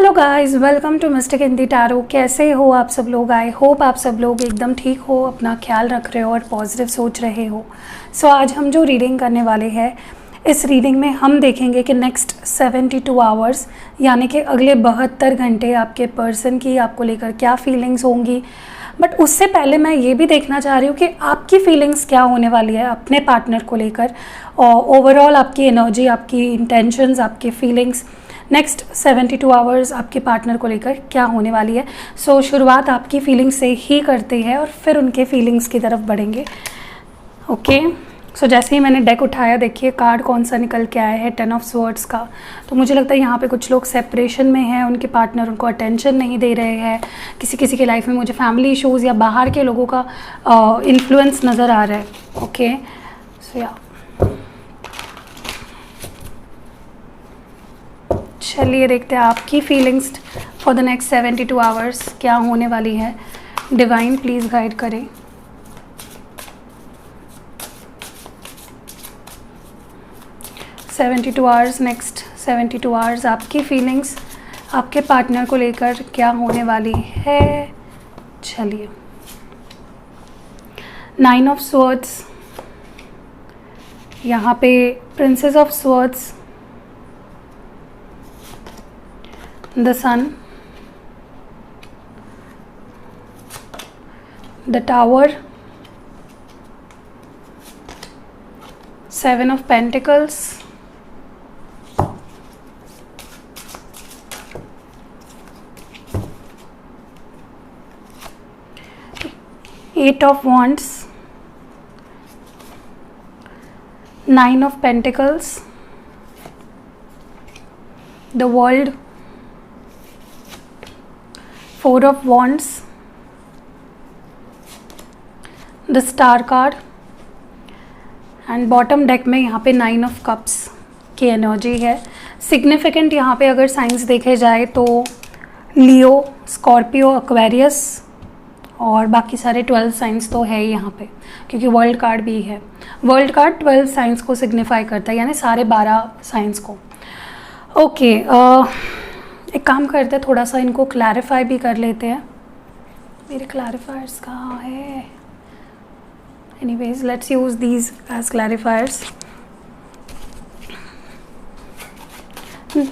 Hello guys, welcome to mistake Hindi tarot. कैसे हो आप सब लोग? आई होप आप सब लोग एकदम ठीक हो, अपना ख्याल रख रहे हो और पॉजिटिव सोच रहे हो। सो आज हम जो रीडिंग करने वाले हैं, इस रीडिंग में हम देखेंगे कि नेक्स्ट 72 आवर्स यानी कि अगले 72 घंटे आपके पर्सन की आपको लेकर क्या फीलिंग्स होंगी। बट उससे पहले मैं ये भी देखना चाह रही हूँ कि आपकी फीलिंग्स क्या होने वाली है अपने पार्टनर को लेकर, और ओवरऑल आपकी एनर्जी, आपकी इंटेंशंस, आपकी फीलिंग्स नेक्स्ट 72 आवर्स आपके पार्टनर को लेकर क्या होने वाली है। सो शुरुआत आपकी फीलिंग्स से ही करते हैं और फिर उनके फीलिंग्स की तरफ बढ़ेंगे। ओके, सो जैसे ही मैंने डेक उठाया, देखिए कार्ड कौन सा निकल के आया है, 10 ऑफ स्वॉर्ड्स का। तो मुझे लगता है यहाँ पे कुछ लोग सेपरेशन में हैं, उनके पार्टनर उनको अटेंशन नहीं दे रहे हैं। किसी किसी के लाइफ में मुझे फैमिली इशूज़ या बाहर के लोगों का इन्फ्लुएंस नज़र आ रहा है। ओके, सो या चलिए देखते हैं आपकी feelings for the next 72 hours क्या होने वाली है। डिवाइन प्लीज़ गाइड करें। नेक्स्ट 72 आवर्स आपकी फीलिंग्स आपके पार्टनर को लेकर क्या होने वाली है। चलिए, 9 ऑफ स्वॉर्ड्स, यहाँ पे princess of swords, the sun, the tower, 7 of pentacles, Eight of wands, 9 of pentacles, the world, 4 of wands, the star card and bottom deck में यहाँ पे 9 ऑफ कप्स की एनर्जी है। सिग्निफिकेंट यहाँ पे अगर साइंस देखे जाए तो लियो, स्कॉर्पियो, एक्वेरियस और बाकी सारे 12 साइंस तो है यहाँ पे, क्योंकि वर्ल्ड कार्ड भी है। वर्ल्ड कार्ड 12 साइंस को सिग्निफाई करता है, यानी सारे 12 साइंस को। ओके, एक काम करते हैं, थोड़ा सा इनको क्लैरिफाई भी कर लेते हैं। मेरे क्लैरिफायर्स कहाँ है? Anyways, let's use these as clarifiers.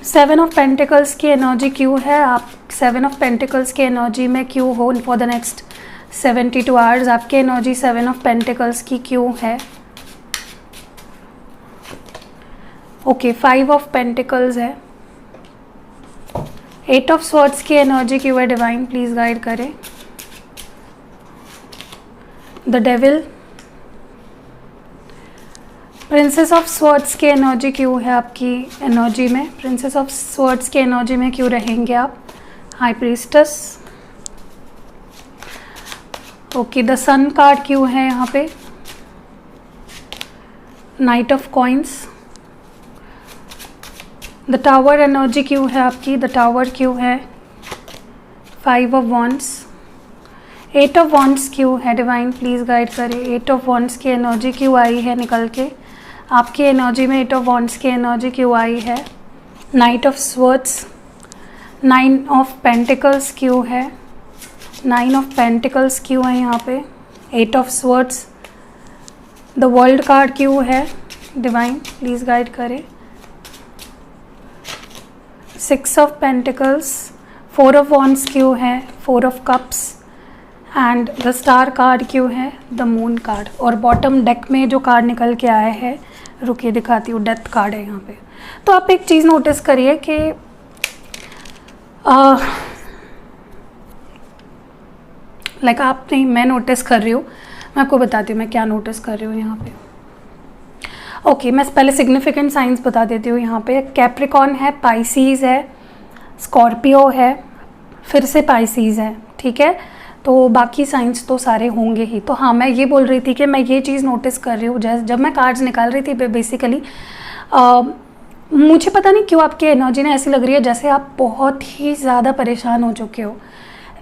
7 of pentacles की एनर्जी क्यों है? आप 7 ऑफ पेंटिकल्स की एनर्जी में क्यों हो फॉर द नेक्स्ट 72 आवर्स? आपकी एनर्जी 7 ऑफ पेंटिकल्स की क्यों है? ओके, 5 ऑफ पेंटिकल्स है। 8 ऑफ स्वॉर्ड्स की एनर्जी क्यों है? डिवाइन प्लीज गाइड करें। The devil, princess of swords की एनर्जी क्यों है आपकी एनर्जी में? प्रिंसेस ऑफ स्वॉर्ड्स की एनर्जी में क्यों रहेंगे आप? High priestess. Okay, the sun card क्यों है यहाँ पे? Knight of coins. The tower energy क्यों है आपकी? द टावर क्यों है? 5 ऑफ वॉन्ड्स। 8 ऑफ वॉन्ड्स क्यों है? डिवाइन प्लीज़ गाइड करें। 8 ऑफ वॉन्ड्स की एनर्जी क्यों आई है निकल के? आपकी एनर्जी में 8 ऑफ वॉन्ड्स की एनर्जी क्यों आई है? Night of swords. 9 of pentacles क्यों है? 9 ऑफ पेंटिकल्स क्यों है यहाँ पे? 8 of swords. The world card क्यों है? डिवाइन प्लीज़ गाइड करें। 6 ऑफ पेंटिकल्स, 4 ऑफ वॉन्ड्स क्यों है? 4 of cups and the star card क्यों है? The moon card. और बॉटम डेक में जो कार्ड निकल के आया है, रुकिए दिखाती हूँ, डेथ कार्ड है यहाँ पे। तो आप एक चीज़ नोटिस करिए कि लाइक आप नहीं, मैं नोटिस कर रही हूँ, मैं आपको बताती हूँ मैं क्या नोटिस कर रही हूँ यहाँ पे। ओके, मैं पहले सिग्निफिकेंट साइंस बता देती हूँ। यहाँ पे कैप्रिकॉन है, पाइसीज़ है, स्कॉर्पियो है, फिर से पाइसीज़ है, ठीक है। तो बाकी साइंस तो सारे होंगे ही। तो हाँ, मैं ये बोल रही थी कि मैं ये चीज़ नोटिस कर रही हूँ, जब मैं कार्ड्स निकाल रही थी बेसिकली मुझे पता नहीं क्यों आपकी एनर्जी ने ऐसी लग रही है जैसे आप बहुत ही ज़्यादा परेशान हो चुके हो।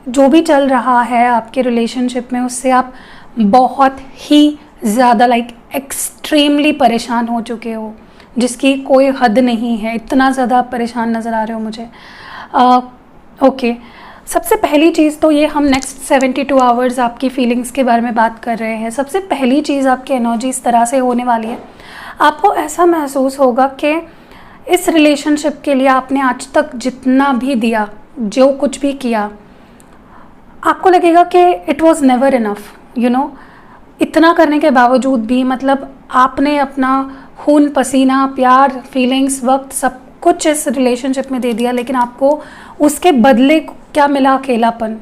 जो भी चल रहा है आपके रिलेशनशिप में, उससे आप बहुत ही ज़्यादा एक्सट्रीमली परेशान हो चुके हो, जिसकी कोई हद नहीं है। इतना ज़्यादा आप परेशान नज़र आ रहे हो मुझे। ओके, सबसे पहली चीज़ तो ये हम नेक्स्ट 72 आवर्स आपकी फीलिंग्स के बारे में बात कर रहे हैं। सबसे पहली चीज़ आपकी एनर्जी इस तरह से होने वाली है, आपको ऐसा महसूस होगा कि इस रिलेशनशिप के लिए आपने आज तक जितना भी दिया, जो कुछ भी किया, आपको लगेगा कि it was never enough, you know. इतना करने के बावजूद भी मतलब आपने अपना खून पसीना, प्यार, फीलिंग्स, वक्त सब कुछ इस रिलेशनशिप में दे दिया, लेकिन आपको उसके बदले क्या मिला? अकेलापन।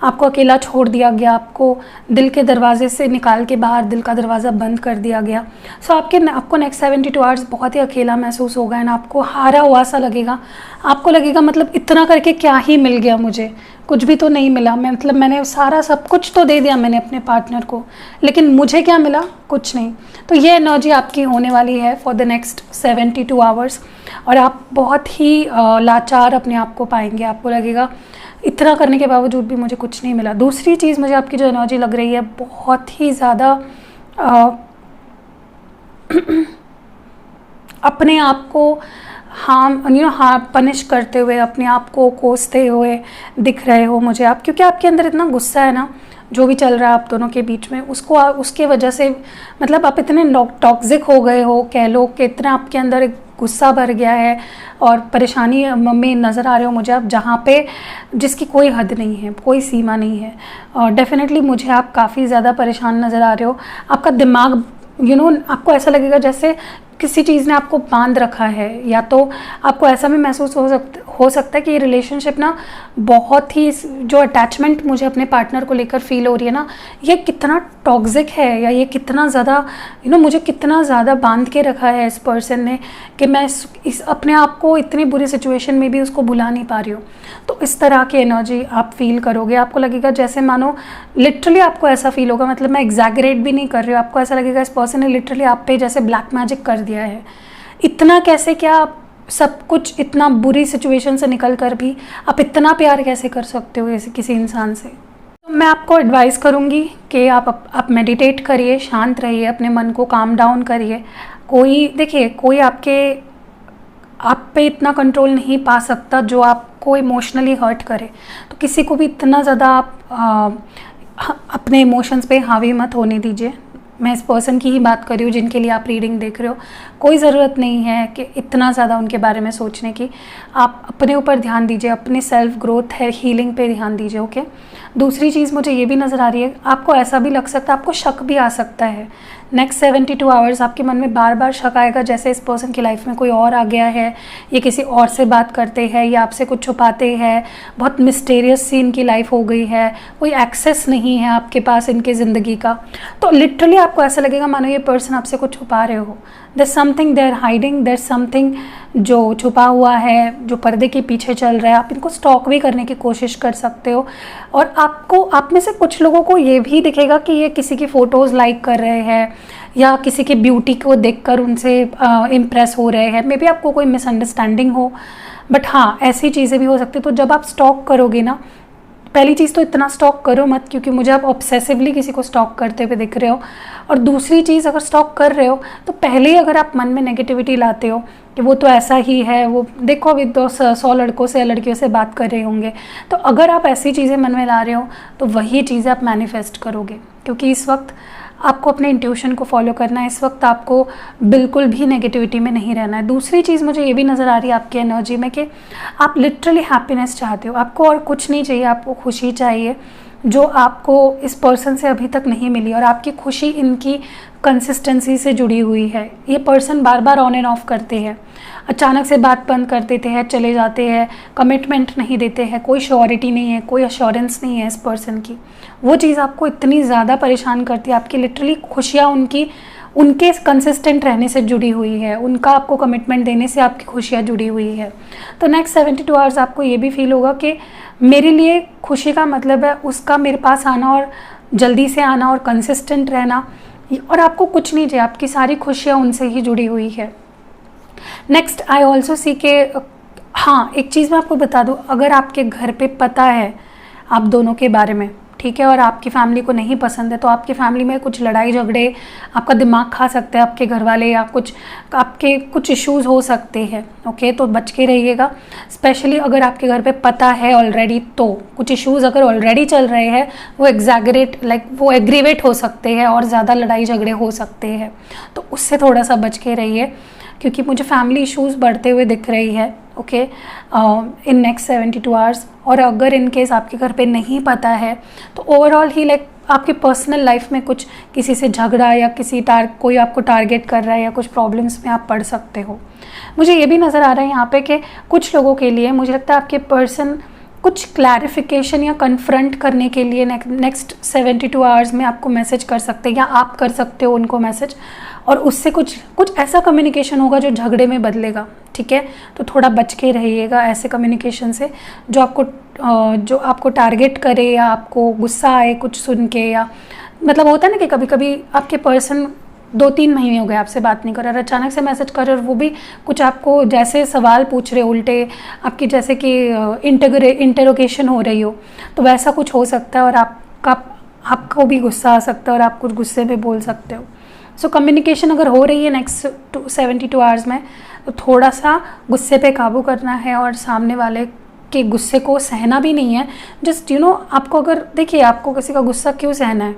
आपको अकेला छोड़ दिया गया, आपको दिल के दरवाजे से निकाल के बाहर दिल का दरवाज़ा बंद कर दिया गया। सो आपको नेक्स्ट 72 आवर्स बहुत ही अकेला महसूस होगा एंड आपको हारा हुआ सा लगेगा। आपको लगेगा मतलब इतना करके क्या ही मिल गया मुझे, कुछ भी तो नहीं मिला। मैंने सारा सब कुछ तो दे दिया मैंने अपने पार्टनर को, लेकिन मुझे क्या मिला? कुछ नहीं। तो ये एनर्जी आपकी होने वाली है फॉर द नेक्स्ट 72 आवर्स और आप बहुत ही लाचार अपने आप को पाएंगे। आपको लगेगा इतना करने के बावजूद भी मुझे कुछ नहीं मिला। दूसरी चीज़, मुझे आपकी जो एनर्जी लग रही है बहुत ही ज़्यादा अपने आप को पनिश करते हुए, अपने आप को कोसते हुए दिख रहे हो मुझे आप, क्योंकि आपके अंदर इतना गुस्सा है ना, जो भी चल रहा है आप दोनों के बीच में, उसके वजह से मतलब आप इतने टॉक्सिक हो गए हो, कह लो कि इतना आपके अंदर एक गुस्सा भर गया है और परेशानी में नज़र आ रहे हो मुझे आप, जहाँ पे जिसकी कोई हद नहीं है, कोई सीमा नहीं है। और डेफिनेटली मुझे आप काफ़ी ज़्यादा परेशान नज़र आ रहे हो। आपका दिमाग आपको ऐसा लगेगा जैसे किसी चीज़ ने आपको बांध रखा है, या तो आपको ऐसा भी महसूस हो सकता है कि ये रिलेशनशिप ना बहुत ही, जो अटैचमेंट मुझे अपने पार्टनर को लेकर फील हो रही है ना, ये कितना टॉक्सिक है, या ये कितना ज़्यादा मुझे कितना ज़्यादा बांध के रखा है इस पर्सन ने कि मैं इस अपने आप को इतनी बुरी सिचुएशन में भी उसको भुला नहीं पा रही हूँ। तो इस तरह की एनर्जी आप फील करोगे। आपको लगेगा जैसे मानो लिटरली आपको ऐसा फील होगा, मतलब मैं एग्जैगरेट भी नहीं कर रही हूँ, आपको ऐसा लगेगा इस पर्सन ने लिटरली आप पे जैसे ब्लैक मैजिक कर दिया है। इतना कैसे, क्या सब कुछ इतना बुरी सिचुएशन से निकल कर भी आप इतना प्यार कैसे कर सकते हो किसी इंसान से? तो मैं आपको एडवाइस करूँगी कि आप मेडिटेट करिए, शांत रहिए, अपने मन को काम डाउन करिए। देखिए कोई आप पे इतना कंट्रोल नहीं पा सकता जो आपको इमोशनली हर्ट करे। तो किसी को भी इतना ज़्यादा आप अपने इमोशंस पे हावी मत होने दीजिए। मैं इस पर्सन की ही बात कर रही हूँ जिनके लिए आप रीडिंग देख रहे हो। कोई ज़रूरत नहीं है कि इतना ज़्यादा उनके बारे में सोचने की। आप अपने ऊपर ध्यान दीजिए, अपनी सेल्फ ग्रोथ है हीलिंग पे ध्यान दीजिए। ओके। दूसरी चीज़ मुझे ये भी नज़र आ रही है, आपको ऐसा भी लग सकता है, आपको शक भी आ सकता है। नेक्स्ट 72 आवर्स आपके मन में बार बार शक आएगा जैसे इस पर्सन की लाइफ में कोई और आ गया है, ये किसी और से बात करते हैं या आपसे कुछ छुपाते हैं, बहुत मिस्टीरियस सी इनकी लाइफ हो गई है, कोई एक्सेस नहीं है आपके पास इनके ज़िंदगी का। तो लिटरली आपको ऐसा लगेगा मानो ये पर्सन आपसे कुछ छुपा रहे हो। There something they're hiding, there something जो छुपा हुआ है, जो पर्दे के पीछे चल रहा है। आप इनको स्टॉक भी करने की कोशिश कर सकते हो। और आप में से कुछ लोगों को ये भी दिखेगा कि ये किसी की फ़ोटोज़ लाइक कर रहे हैं या किसी की ब्यूटी को देखकर उनसे इम्प्रेस हो रहे हैं। मे बी आपको कोई मिसअंडरस्टैंडिंग हो, बट हाँ ऐसी चीज़ें भी हो सकती। तो जब आप स्टॉक करोगे ना, पहली चीज़ तो इतना स्टॉक करो मत, क्योंकि मुझे आप ऑब्सेसिवली किसी को स्टॉक करते हुए दिख रहे हो। और दूसरी चीज़, अगर स्टॉक कर रहे हो तो पहले अगर आप मन में नेगेटिविटी लाते हो कि वो तो ऐसा ही है, वो देखो अभी तो 100 लड़कों से या लड़कियों से बात कर रहे होंगे, तो अगर आप ऐसी चीज़ें मन में ला रहे हो तो वही चीज़ें आप मैनिफेस्ट करोगे। क्योंकि इस वक्त आपको अपने इंट्यूशन को फॉलो करना है, इस वक्त आपको बिल्कुल भी नेगेटिविटी में नहीं रहना है। दूसरी चीज़ मुझे ये भी नज़र आ रही है आपकी एनर्जी में कि आप लिटरली हैप्पीनेस चाहते हो। आपको और कुछ नहीं चाहिए, आपको खुशी चाहिए जो आपको इस पर्सन से अभी तक नहीं मिली। और आपकी खुशी इनकी कंसिस्टेंसी से जुड़ी हुई है। ये person bar bar on end of करते हैं, अचानक से बात बंद कर देते हैं, चले जाते हैं, कमिटमेंट नहीं देते हैं, कोई श्योरिटी नहीं है, कोई अश्योरेंस नहीं है इस पर्सन की। वो चीज़ आपको इतनी ज़्यादा परेशान करती है। आपकी लिटरली खुशियाँ उनके कंसिस्टेंट रहने से जुड़ी हुई है, उनका आपको कमिटमेंट देने से आपकी खुशियाँ जुड़ी हुई है। तो नेक्स्ट 72 आवर्स आपको ये भी फील होगा कि मेरे लिए खुशी का मतलब है उसका मेरे पास आना और जल्दी से आना और कंसिस्टेंट रहना, और आपको कुछ नहीं चाहिए, आपकी सारी खुशियाँ उनसे ही जुड़ी हुई है। नेक्स्ट आई ऑल्सो सी के, हाँ एक चीज़ मैं आपको बता दूँ, अगर आपके घर पे पता है आप दोनों के बारे में, ठीक है, और आपकी फैमिली को नहीं पसंद है, तो आपकी फैमिली में कुछ लड़ाई झगड़े, आपका दिमाग खा सकते हैं आपके घर वाले, या कुछ आपके कुछ इश्यूज हो सकते हैं। ओके, तो बच के रहिएगा। स्पेशली अगर आपके घर पे पता है ऑलरेडी, तो कुछ इश्यूज अगर ऑलरेडी चल रहे हैं वो वो एग्रीवेट हो सकते हैं और ज़्यादा लड़ाई झगड़े हो सकते हैं, तो उससे थोड़ा सा बच के रहिए, क्योंकि मुझे फैमिली इश्यूज बढ़ते हुए दिख रही है। Okay, in next 72 hours. और अगर इन केस आपके घर पे नहीं पता है, तो ओवरऑल ही आपके पर्सनल लाइफ में कुछ किसी से झगड़ा या कोई आपको टारगेट कर रहा है या कुछ प्रॉब्लम्स में आप पड़ सकते हो। मुझे ये भी नज़र आ रहा है यहाँ पे कि कुछ लोगों के लिए मुझे लगता है आपके पर्सन कुछ क्लैरिफिकेशन या कन्फ्रंट करने के लिए नेक्स्ट 72 आवर्स में आपको मैसेज कर सकते हैं, या आप कर सकते हो उनको मैसेज, और उससे कुछ ऐसा कम्युनिकेशन होगा जो झगड़े में बदलेगा। ठीक है, तो थोड़ा बच के रहिएगा ऐसे कम्युनिकेशन से जो आपको टारगेट करे या आपको गुस्सा आए कुछ सुन के, या मतलब होता है ना कि कभी कभी आपके पर्सन 2-3 महीने हो गए आपसे बात नहीं कर रहा, अचानक से मैसेज कर रहे और वो भी कुछ आपको जैसे सवाल पूछ रहे उल्टे, आपकी जैसे कि इंटरोगेशन हो रही हो, तो वैसा कुछ हो सकता है, और आपको भी गुस्सा आ सकता है और आप कुछ गुस्से में बोल सकते हो। सो कम्युनिकेशन अगर हो रही है नेक्स्ट 72 आवर्स में, तो थोड़ा सा गुस्से पे काबू करना है और सामने वाले के गुस्से को सहना भी नहीं है। जस्ट आपको अगर देखिए, आपको किसी का गुस्सा क्यों सहना है?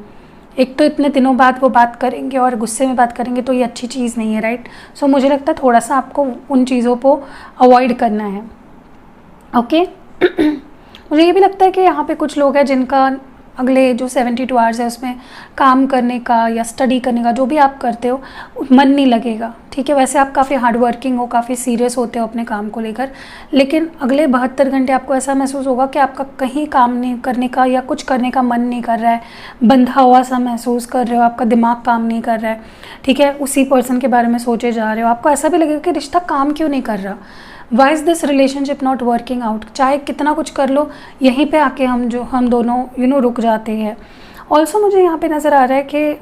एक तो इतने दिनों बाद वो बात करेंगे और गुस्से में बात करेंगे, तो ये अच्छी चीज़ नहीं है, राइट? सो मुझे लगता है थोड़ा सा आपको उन चीज़ों को अवॉइड करना है। ओके मुझे ये भी लगता है कि यहाँ पे कुछ लोग हैं जिनका अगले जो 72 आवर्स है उसमें काम करने का या स्टडी करने का, जो भी आप करते हो, मन नहीं लगेगा। ठीक है, वैसे आप काफ़ी हार्ड वर्किंग हो, काफ़ी सीरियस होते हो अपने काम को लेकर, लेकिन अगले 72 घंटे आपको ऐसा महसूस होगा कि आपका कहीं काम नहीं करने का या कुछ करने का मन नहीं कर रहा है, बंधा हुआ सा महसूस कर रहे हो, आपका दिमाग काम नहीं कर रहा है। ठीक है, उसी पर्सन के बारे में सोचे जा रहे हो, आपको ऐसा भी लगेगा कि रिश्ता काम क्यों नहीं कर रहा, why is this relationship not working out. चाहे कितना कुछ कर लो, यहीं पे आके हम दोनों रुक जाते हैं। ऑल्सो मुझे यहाँ पे नज़र आ रहा है कि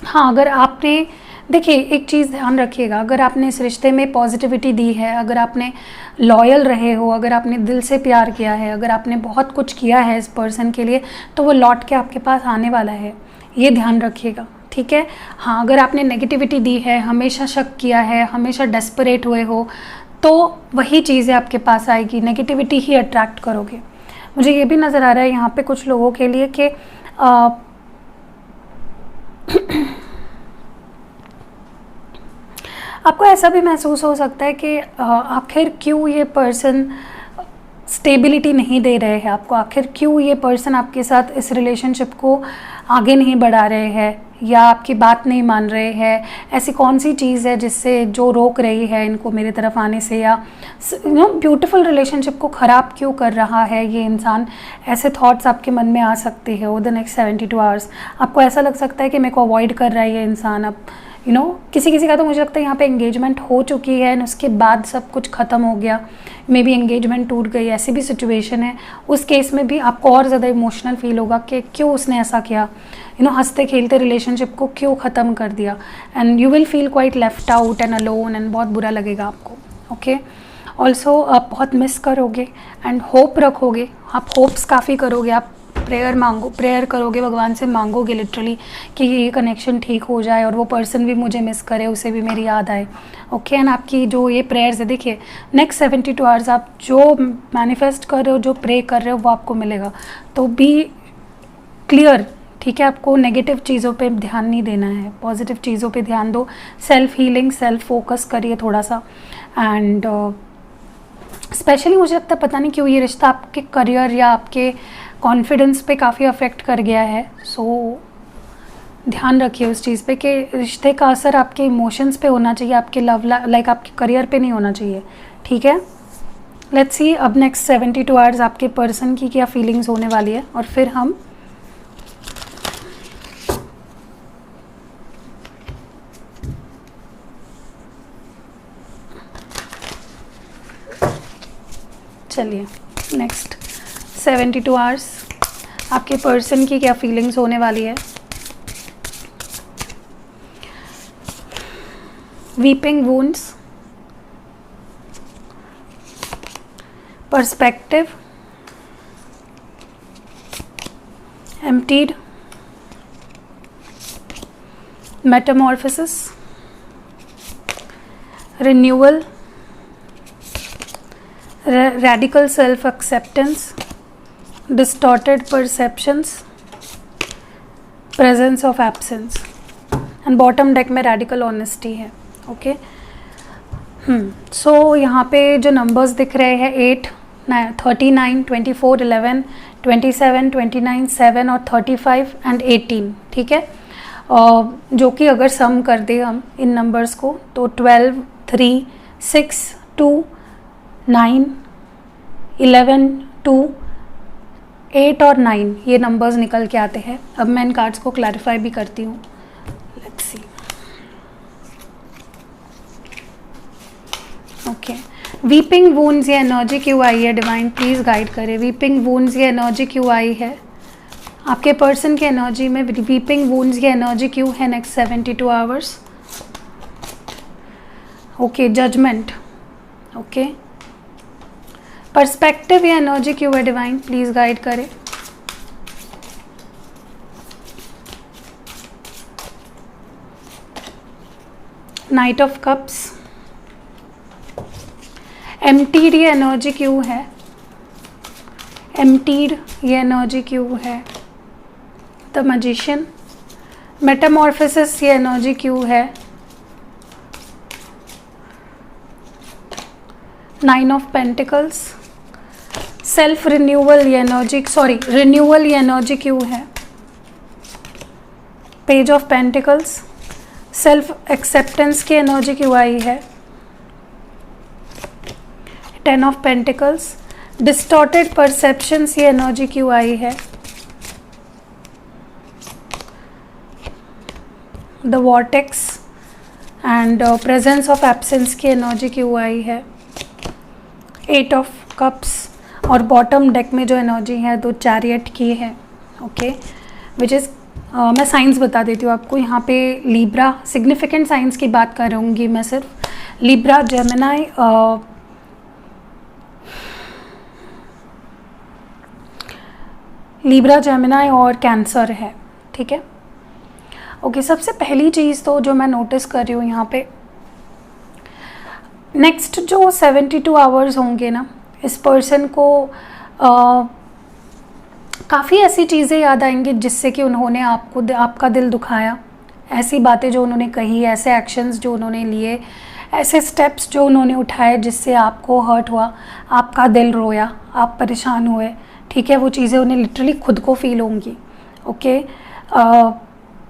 हाँ, अगर आपने देखिए एक चीज़ ध्यान रखिएगा, अगर आपने इस रिश्ते में पॉजिटिविटी दी है, अगर आपने लॉयल रहे हो, अगर आपने दिल से प्यार किया है, अगर आपने बहुत कुछ किया है इस पर्सन के लिए, तो वो लौट के आपके पास आने वाला है, ये ध्यान रखिएगा। ठीक है, हाँ, अगर आपने नेगेटिविटी दी है, हमेशा शक किया है, हमेशा डेस्परेट हुए हो, तो वही चीज़ें आपके पास आएगी, नेगेटिविटी ही अट्रैक्ट करोगे। मुझे ये भी नज़र आ रहा है यहाँ पे कुछ लोगों के लिए कि आपको ऐसा भी महसूस हो सकता है कि आखिर क्यों ये पर्सन स्टेबिलिटी नहीं दे रहे हैं आपको, आखिर क्यों ये पर्सन आपके साथ इस रिलेशनशिप को आगे नहीं बढ़ा रहे हैं या आपकी बात नहीं मान रहे हैं। ऐसी कौन सी चीज़ है जो रोक रही है इनको मेरी तरफ आने से, या ब्यूटीफुल रिलेशनशिप को ख़राब क्यों कर रहा है ये इंसान। ऐसे थॉट्स आपके मन में आ सकते हैं ओवर द नेक्स्ट 72 आवर्स। आपको ऐसा लग सकता है कि मेरे को अवॉइड कर रहा है ये इंसान। अब किसी का तो मुझे लगता है यहाँ पे एंगेजमेंट हो चुकी है और उसके बाद सब कुछ ख़त्म हो गया, मे बी एंगेजमेंट टूट गई, ऐसी भी सिचुएशन है। उस केस में भी आपको और ज़्यादा इमोशनल फील होगा कि क्यों उसने ऐसा किया, हंसते खेलते रिलेशनशिप को क्यों ख़त्म कर दिया, and you will feel quite left out and alone, and बहुत बुरा लगेगा आपको। ओके, ऑल्सो आप बहुत मिस करोगे एंड होप रखोगे, आप होप्स काफ़ी करोगे, आप प्रेयर करोगे, भगवान से मांगोगे लिटरली कि ये कनेक्शन ठीक हो जाए और वो पर्सन भी मुझे मिस करे, उसे भी मेरी याद आए। ओके, एंड आपकी जो ये प्रेयर्स है, देखिए नेक्स्ट 72 आवर्स आप जो मैनिफेस्ट कर रहे हो, जो प्रे कर रहे हो, वो आपको मिलेगा। तो बी क्लियर, ठीक है, आपको नेगेटिव चीज़ों पे ध्यान नहीं देना है, पॉजिटिव चीज़ों पे ध्यान दो, सेल्फ हीलिंग, सेल्फ फोकस करिए थोड़ा सा। एंड स्पेशली मुझे लगता है पता नहीं क्यों ये रिश्ता आपके करियर या आपके कॉन्फिडेंस पे काफ़ी अफेक्ट कर गया है। सो ध्यान रखिए उस चीज़ पे कि रिश्ते का असर आपके इमोशंस पे होना चाहिए, आपके आपके करियर पे नहीं होना चाहिए। ठीक है, लेट्स सी अब नेक्स्ट 72 आवर्स आपके पर्सन की क्या फीलिंग्स होने वाली है, और फिर हम चलिए नेक्स्ट 72 आवर्स आपके पर्सन की क्या फीलिंग्स होने वाली है। Weeping wounds, perspective, emptied, metamorphosis, renewal, radical self-acceptance, distorted perceptions, presence of absence, and bottom deck में radical honesty है. ओके सो यहाँ पे जो नंबर्स दिख रहे हैं 8, 39, 24, 11, 27, 29, 7 और 35 एंड 18, ठीक है. जो कि अगर सम कर दे हम इन नंबर्स को तो 12, 3, 6, 2, 9, 11, 2, 8 और 9 ये नंबर्स निकल के आते हैं. अब मैं इन कार्ड्स को क्लैरिफाई भी करती हूँ. Let's see. Okay, weeping wounds ये एनर्जी क्यों आई है? डिवाइन प्लीज़ गाइड करे. वीपिंग वूंड्स ये एनर्जी क्यों आई है? आपके पर्सन की एनर्जी में वीपिंग वूंड्स ये एनर्जी क्यों है next 72 hours? Okay, judgment. Okay, perspective ये एनर्जी क्यों है? डिवाइन प्लीज़ गाइड करे. Knight of cups. एम्प्टीड ये एनर्जी क्यों है? एम्प्टीड ये एनर्जी क्यों है? The magician. मेटामॉर्फोसिस ये एनर्जी क्यों है? 9 ऑफ पेंटिकल्स. सेल्फ रिन्यूअल ये एनर्जी रिन्यूअल ये एनर्जी क्यों है? Page of pentacles. Self acceptance की एनर्जी क्यों आई है? 10 ऑफ पेंटिकल्स. डिस्टॉर्टेड परसेप्शंस ये एनर्जी क्यों आई है? The vortex. And presence of absence की एनर्जी क्यों आई है? 8 ऑफ कप्स. और बॉटम डेक में जो एनर्जी है 2 चैरियट की है. ओके, विच इज़ मैं साइंस बता देती हूँ आपको. यहाँ पे लिब्रा सिग्निफिकेंट साइंस की बात करूँगी मैं सिर्फ. लिब्रा, जेमिनाई, लिब्रा, जेमिनाई और कैंसर है, ठीक है. ओके, सबसे पहली चीज़ तो जो मैं नोटिस कर रही हूँ यहाँ पे, नेक्स्ट जो 72 आवर्स होंगे ना, इस पर्सन को काफ़ी ऐसी चीज़ें याद आएंगी जिससे कि उन्होंने आपका दिल दुखाया. ऐसी बातें जो उन्होंने कही, ऐसे एक्शंस जो उन्होंने लिए, ऐसे स्टेप्स जो उन्होंने उठाए जिससे आपको हर्ट हुआ, आपका दिल रोया, आप परेशान हुए, ठीक है. वो चीज़ें उन्हें लिटरली खुद को फील होंगी. ओके,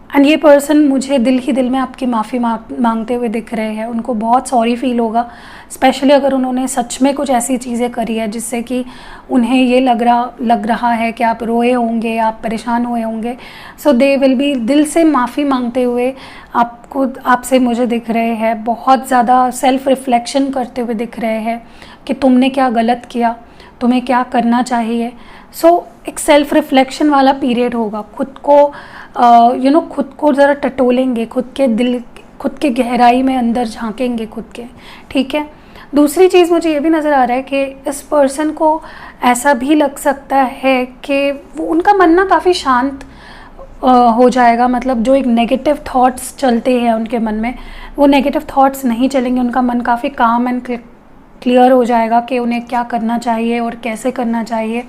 एंड ये पर्सन मुझे दिल ही दिल में आपकी माफ़ी मांगते हुए दिख रहे हैं. उनको बहुत सॉरी फील होगा, स्पेशली अगर उन्होंने सच में कुछ ऐसी चीज़ें करी है जिससे कि उन्हें ये लग रहा है कि आप रोए होंगे, आप परेशान हुए होंगे. सो दे विल बी दिल से माफ़ी मांगते हुए आपसे मुझे दिख रहे हैं. बहुत ज़्यादा सेल्फ रिफ्लेक्शन करते हुए दिख रहे हैं कि तुमने क्या गलत किया, तुम्हें क्या करना चाहिए. सो एक सेल्फ रिफ्लेक्शन वाला पीरियड होगा. खुद को खुद को ज़रा टटोलेंगे, खुद के गहराई में अंदर झांकेंगे खुद के, ठीक है. दूसरी चीज़ मुझे ये भी नज़र आ रहा है कि इस पर्सन को ऐसा भी लग सकता है कि वो उनका मन ना काफ़ी शांत हो जाएगा. मतलब जो एक नेगेटिव थॉट्स चलते हैं उनके मन में, वो नेगेटिव थॉट्स नहीं चलेंगे. उनका मन काफ़ी काम एंड क्लियर हो जाएगा कि उन्हें क्या करना चाहिए और कैसे करना चाहिए.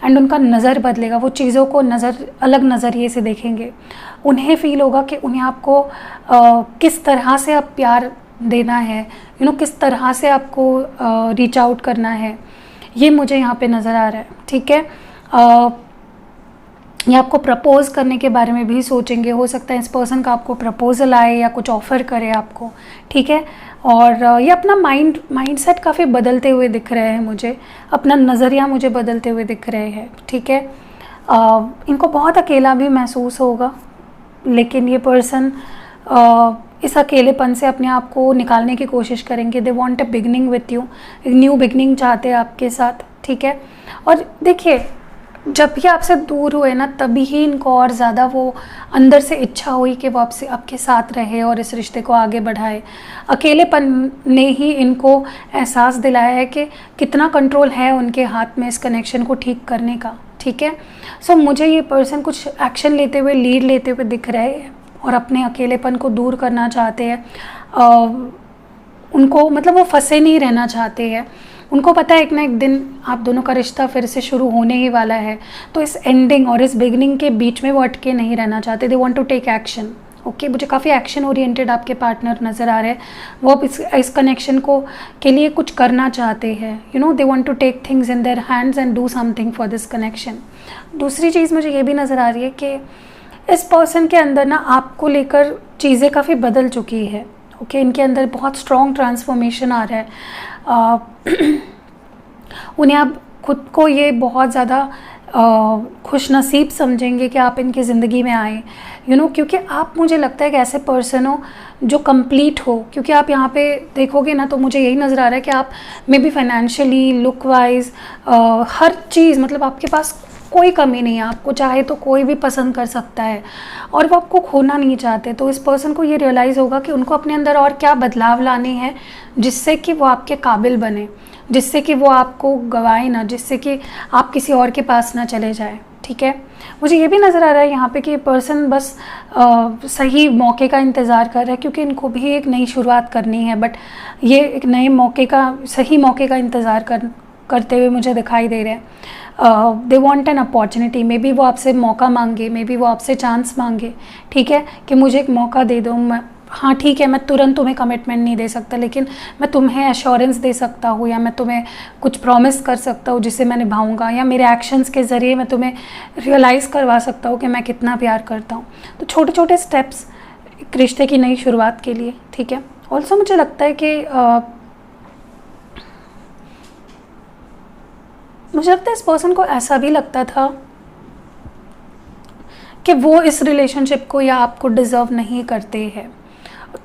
एंड उनका नज़र बदलेगा, वो चीज़ों को अलग नज़रिए से देखेंगे. उन्हें फ़ील होगा कि उन्हें आपको किस तरह से आप प्यार देना है, किस तरह से आपको रीच आउट करना है. ये मुझे यहाँ पे नज़र आ रहा है, ठीक है. ये आपको प्रपोज़ करने के बारे में भी सोचेंगे. हो सकता है इस पर्सन का आपको प्रपोज़ल आए या कुछ ऑफ़र करे आपको, ठीक है. और ये अपना माइंडसेट काफ़ी बदलते हुए दिख रहे हैं मुझे. अपना नज़रिया मुझे बदलते हुए दिख रहे हैं, ठीक है. इनको बहुत अकेला भी महसूस होगा, लेकिन ये पर्सन इस अकेलेपन से अपने आप को निकालने की कोशिश करेंगे. They want a beginning with you, एक न्यू बिगनिंग चाहते हैं आपके साथ, ठीक है. और देखिए, जब भी आपसे दूर हुए ना, तभी ही इनको और ज़्यादा वो अंदर से इच्छा हुई कि वो आपके साथ रहे और इस रिश्ते को आगे बढ़ाए. अकेलेपन ने ही इनको एहसास दिलाया है कि कितना कंट्रोल है उनके हाथ में इस कनेक्शन को ठीक करने का, ठीक है। सो मुझे ये पर्सन कुछ एक्शन लेते हुए, लीड लेते हुए दिख रहे हैं और अपने अकेलेपन को दूर करना चाहते हैं। उनको मतलब वो फंसे नहीं रहना चाहते हैं। उनको पता है एक ना एक दिन आप दोनों का रिश्ता फिर से शुरू होने ही वाला है, तो इस एंडिंग और इस बिगिनिंग के बीच में वो अटके नहीं रहना चाहते। They want to take action. ओके, मुझे काफ़ी एक्शन ओरिएंटेड आपके पार्टनर नज़र आ रहे हैं। वो अब इस कनेक्शन को के लिए कुछ करना चाहते हैं। You know, they want to take things in their hands and do something for this connection. दूसरी चीज़ मुझे ये भी नज़र आ रही है कि इस पर्सन के अंदर ना आपको लेकर चीज़ें काफ़ी बदल चुकी है। ओके, इनके अंदर बहुत स्ट्रॉन्ग ट्रांसफॉर्मेशन आ रहा है। उन्हें अब खुद को ये बहुत ज़्यादा खुश नसीब समझेंगे कि आप इनकी ज़िंदगी में आए। यू नो, क्योंकि आप, मुझे लगता है कि ऐसे पर्सन हो जो कंप्लीट हो। क्योंकि आप यहाँ पे देखोगे ना तो मुझे यही नज़र आ रहा है कि आप maybe financially, look wise, हर चीज़, मतलब आपके पास कोई कमी नहीं है। आपको चाहे तो कोई भी पसंद कर सकता है और वो आपको खोना नहीं चाहते। तो इस पर्सन को ये रियलाइज़ होगा कि उनको अपने अंदर और क्या बदलाव लाने हैं जिससे कि वो आपके काबिल बने, जिससे कि वो आपको गवाए ना, जिससे कि आप किसी और के पास ना चले जाए। ठीक है, मुझे ये भी नज़र आ रहा है यहाँ पे कि पर्सन बस सही मौके का इंतज़ार कर रहा है, क्योंकि इनको भी एक नई शुरुआत करनी है। बट ये एक नए मौके का, सही मौके का इंतज़ार करते हुए मुझे दिखाई दे रहे हैं। They want an opportunity. May be वो आपसे मौका मांगे, मे बी वो आपसे चांस मांगे। ठीक है, कि मुझे एक मौका दे दो। हाँ ठीक है, मैं तुरंत तुम्हें कमिटमेंट नहीं दे सकता, लेकिन मैं तुम्हें एश्योरेंस दे सकता हूँ, या मैं तुम्हें कुछ प्रॉमिस कर सकता हूँ जिसे मैं निभाऊंगा, या मेरे एक्शंस के ज़रिए मैं तुम्हें रियलाइज़ करवा सकता हूँ कि मैं कितना प्यार करता हूँ। तो छोटे छोटे स्टेप्स एक रिश्ते की नई शुरुआत के लिए। ठीक है, ऑल्सो मुझे लगता है कि मुझे लगता है इस पर्सन को ऐसा भी लगता था कि वो इस रिलेशनशिप को या आपको डिज़र्व नहीं करते हैं।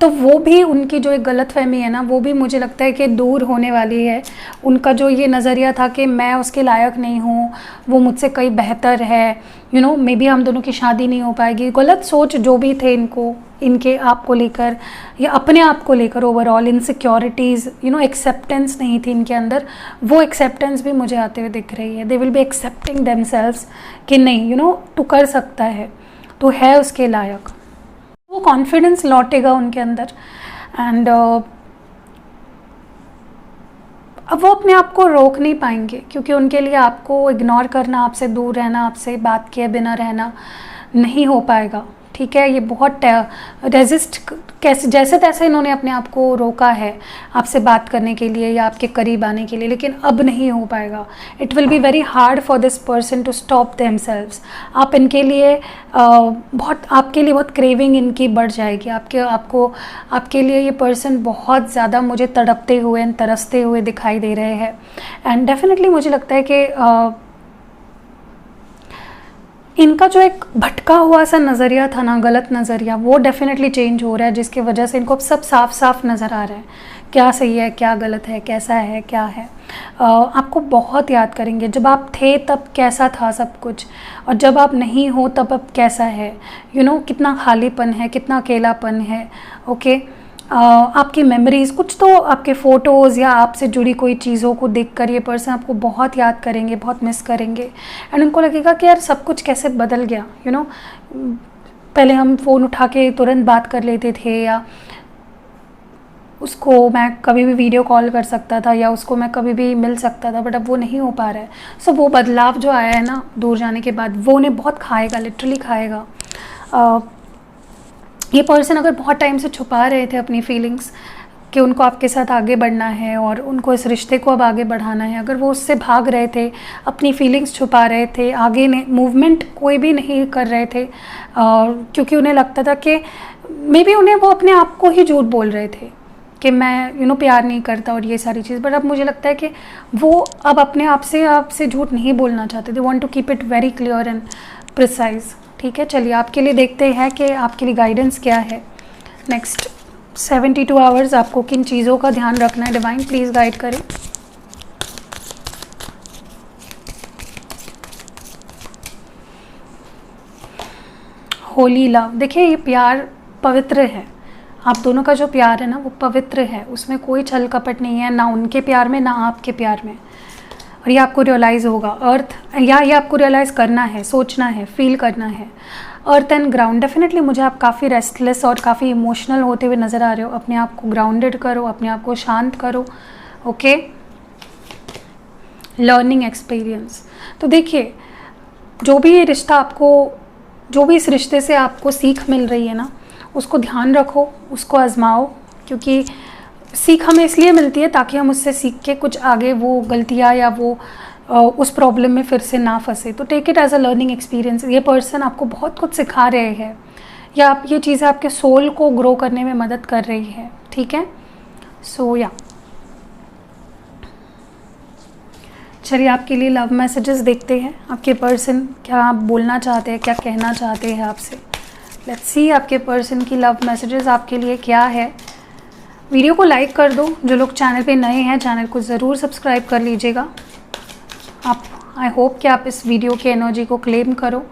तो वो भी, उनकी जो एक गलतफहमी है ना, वो भी मुझे लगता है कि दूर होने वाली है। उनका जो ये नज़रिया था कि मैं उसके लायक नहीं हूँ, वो मुझसे कहीं बेहतर है, यू नो, मे बी हम दोनों की शादी नहीं हो पाएगी। गलत सोच जो भी थे इनको, इनके आप को लेकर या अपने आप को लेकर, overall insecurities, you know, acceptance नहीं थी इनके अंदर। वो एक्सेप्टेंस भी मुझे आते हुए दिख रही है। They will be accepting themselves कि नहीं, यू नो, तू कर सकता है, तू है उसके लायक। वो कॉन्फिडेंस लौटेगा उनके अंदर। एंड अब वो अपने आप को रोक नहीं पाएंगे, क्योंकि उनके लिए आपको इग्नोर करना, आपसे दूर रहना, आपसे बात किए बिना रहना नहीं हो पाएगा। ठीक है, ये बहुत रेजिस्ट, कैसे जैसे तैसे इन्होंने अपने आप को रोका है आपसे बात करने के लिए या आपके करीब आने के लिए, लेकिन अब नहीं हो पाएगा। It will be very hard for this person to stop themselves. आप इनके लिए बहुत, आपके लिए बहुत क्रेविंग इनकी बढ़ जाएगी। आपके लिए ये पर्सन बहुत ज़्यादा मुझे तड़पते हुए, तरसते हुए दिखाई दे रहे हैं। एंड डेफिनेटली मुझे लगता है कि इनका जो एक भटका हुआ सा नज़रिया था ना, गलत नज़रिया, वो डेफिनेटली चेंज हो रहा है, जिसकी वजह से इनको अब सब साफ साफ नज़र आ रहा है, क्या सही है, क्या गलत है, कैसा है, क्या है। आपको बहुत याद करेंगे। जब आप थे तब कैसा था सब कुछ, और जब आप नहीं हो तब अब कैसा है। यू नो, कितना खालीपन है, कितना अकेलापन है। ओके, आपकी मेमोरीज़, कुछ तो आपके फ़ोटोज़ या आपसे जुड़ी कोई चीज़ों को देखकर ये पर्सन आपको बहुत याद करेंगे, बहुत मिस करेंगे। एंड उनको लगेगा कि यार सब कुछ कैसे बदल गया। यू नो, पहले हम फ़ोन उठा के तुरंत बात कर लेते थे, या उसको मैं कभी भी वीडियो कॉल कर सकता था, या उसको मैं कभी भी मिल सकता था, बट अब वो नहीं हो पा रहा है। सो वो बदलाव जो आया है ना दूर जाने के बाद, वो उन्हें बहुत खाएगा, लिटरली खाएगा। ये पर्सन अगर बहुत टाइम से छुपा रहे थे अपनी फीलिंग्स कि उनको आपके साथ आगे बढ़ना है और उनको इस रिश्ते को अब आगे बढ़ाना है, अगर वो उससे भाग रहे थे, अपनी फीलिंग्स छुपा रहे थे, आगे मूवमेंट कोई भी नहीं कर रहे थे, क्योंकि उन्हें लगता था कि मे बी उन्हें, वो अपने आप को ही झूठ बोल रहे थे कि मैं, यू नो, प्यार नहीं करता और ये सारी चीज़। बट अब मुझे लगता है कि वो अब अपने आपसे झूठ नहीं बोलना चाहते। They want to keep it very clear and precise. ठीक है, चलिए आपके लिए देखते हैं कि आपके लिए गाइडेंस क्या है। नेक्स्ट 72 आवर्स आपको किन चीज़ों का ध्यान रखना है, डिवाइन प्लीज़ गाइड करें। होली लव, देखिए ये प्यार पवित्र है। आप दोनों का जो प्यार है ना वो पवित्र है, उसमें कोई छल कपट नहीं है, ना उनके प्यार में ना आपके प्यार में। और ये आपको रियलाइज़ होगा। अर्थ, या ये आपको रियलाइज़ करना है, सोचना है, फील करना है। अर्थ एंड ग्राउंड, डेफिनेटली मुझे आप काफ़ी रेस्टलेस और काफ़ी इमोशनल होते हुए नज़र आ रहे हो। अपने आप को ग्राउंडेड करो, अपने आप को शांत करो। Okay, learning experience. तो देखिए, जो भी ये रिश्ता आपको, जो भी इस रिश्ते से आपको सीख मिल रही है ना, उसको ध्यान रखो, उसको आजमाओ, क्योंकि सीख हमें इसलिए मिलती है ताकि हम उससे सीख के कुछ आगे वो गलतियाँ या वो उस प्रॉब्लम में फिर से ना फंसे। तो take it as a learning experience. ये पर्सन आपको बहुत कुछ सिखा रहे हैं, या आप ये चीज़ें आपके सोल को ग्रो करने में मदद कर रही है। ठीक है, सो या चलिए आपके लिए लव मैसेजेस देखते हैं। आपके पर्सन क्या आप बोलना चाहते हैं, क्या कहना चाहते हैं आपसे। लेट्स सी आपके पर्सन की लव मैसेजेस आपके लिए क्या है। वीडियो को लाइक कर दो। जो लोग चैनल पे नए हैं, चैनल को ज़रूर सब्सक्राइब कर लीजिएगा। आप, आई होप कि आप इस वीडियो की एनर्जी को क्लेम करो।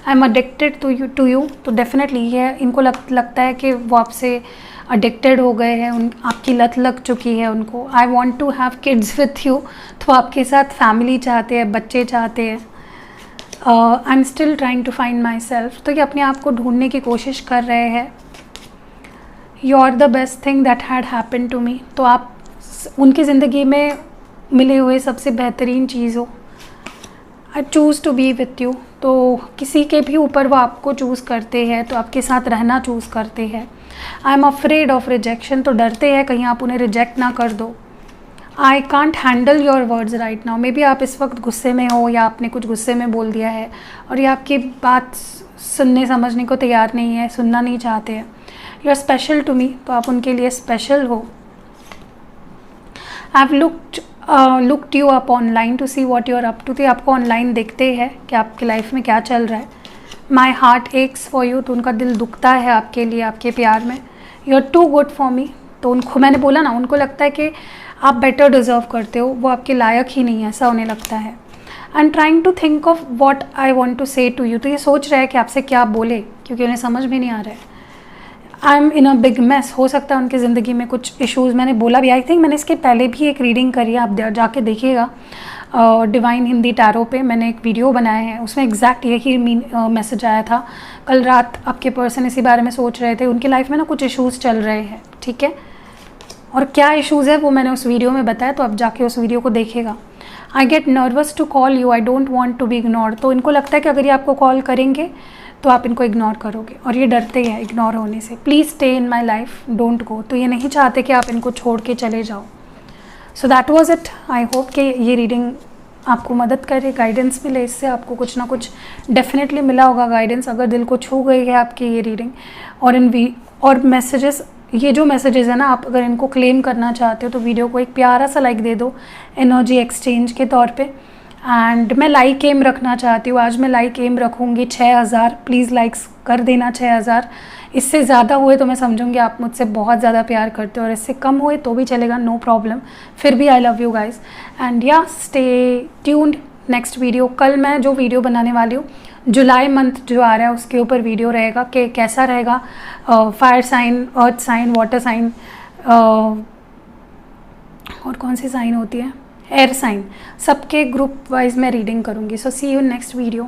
I am addicted to you, तो डेफिनेटली ये इनको लगता है कि वो आपसे अडिक्टेड हो गए हैं, आपकी लत लग चुकी है उनको। I want to have kids with you, तो आपके साथ फैमिली चाहते हैं, बच्चे चाहते हैं। I am still trying to find myself, तो ये अपने आप को ढूंढने की कोशिश कर रहे हैं। You are the best thing that had happen to me, तो आप उनकी ज़िंदगी में मिले हुए सबसे बेहतरीन चीज़ हो। I choose to be with you, तो किसी के भी ऊपर वो आपको चूज़ करते हैं, तो आपके साथ रहना चूज़ करते हैं। I am afraid of rejection, तो डरते हैं कहीं आप उन्हें रिजेक्ट ना कर दो। I can't handle your words right now, may be आप इस वक्त गुस्से में हो या आपने कुछ गुस्से में बोल दिया है और ये आपकी बात सुनने समझने को तैयार नहीं है, सुनना नहीं चाहते हैं। You are special to me, तो आप उनके लिए स्पेशल हो। I have looked you up online to see what you are up to, तो आपको ऑनलाइन देखते हैं कि आपकी लाइफ में क्या चल रहा है। My heart x for you, तो उनका दिल दुखता है आपके लिए, आपके प्यार में। You are too good for me, तो उनको, मैंने बोला ना, उनको लगता है कि आप बेटर डिज़र्व करते हो, वो आपके लायक ही नहीं है, ऐसा उन्हें लगता है। I am trying to think of what I want to say to you, तो ये सोच रहे हैं कि आपसे क्या बोले, क्योंकि उन्हें समझ में नहीं आ रहा है। I am in a big mess, हो सकता है उनकी ज़िंदगी में कुछ इश्यूज़, मैंने बोला भी, आई थिंक मैंने इसके पहले भी एक रीडिंग करी है, आप जाके देखिएगा। डिवाइन हिंदी टैरो पे मैंने एक वीडियो बनाया है, उसमें एग्जैक्ट यही मैसेज आया था। कल रात आपके पर्सन इसी बारे में सोच रहे थे, उनकी लाइफ में ना कुछ इश्यूज़ चल रहे हैं। ठीक है, और क्या इश्यूज़ है वो मैंने उस वीडियो में बताया, तो आप जाके उस वीडियो को देखिएगा। I get nervous to call you, I don't want to be ignored, तो इनको लगता है कि अगर ये आपको कॉल करेंगे तो आप इनको इग्नोर करोगे, और ये डरते हैं इग्नोर होने से। Please stay in my life, don't go, तो ये नहीं चाहते कि आप इनको छोड़ के चले जाओ। So that was it. I hope कि ये रीडिंग आपको मदद करे, गाइडेंस मिले, इससे आपको कुछ ना कुछ डेफिनेटली मिला होगा गाइडेंस, अगर दिल को छू गई है आपकी ये रीडिंग। और मैसेजेस, ये जो मैसेजेस है ना, आप अगर इनको क्लेम करना चाहते हो तो वीडियो को एक प्यारा सा लाइक दे दो एनर्जी एक्सचेंज के तौर पे। एंड मैं लाइक एम रखना चाहती हूँ, आज मैं लाइक एम रखूँगी 6000, प्लीज़ लाइक्स कर देना 6000। इससे ज़्यादा हुए तो मैं समझूंगी आप मुझसे बहुत ज़्यादा प्यार करते हो, और इससे कम हुए तो भी चलेगा, नो प्रॉब्लम। फिर भी I love you guys, and yeah stay tuned. Next video, कल मैं जो वीडियो बनाने वाली हूँ, जुलाई मंथ जो आ रहा है उसके ऊपर वीडियो रहेगा कि कैसा रहेगा fire sign, earth sign, water sign, और कौन सी साइन होती है, एयर साइन, सबके ग्रुप वाइज मैं रीडिंग करूँगी। So see you next video.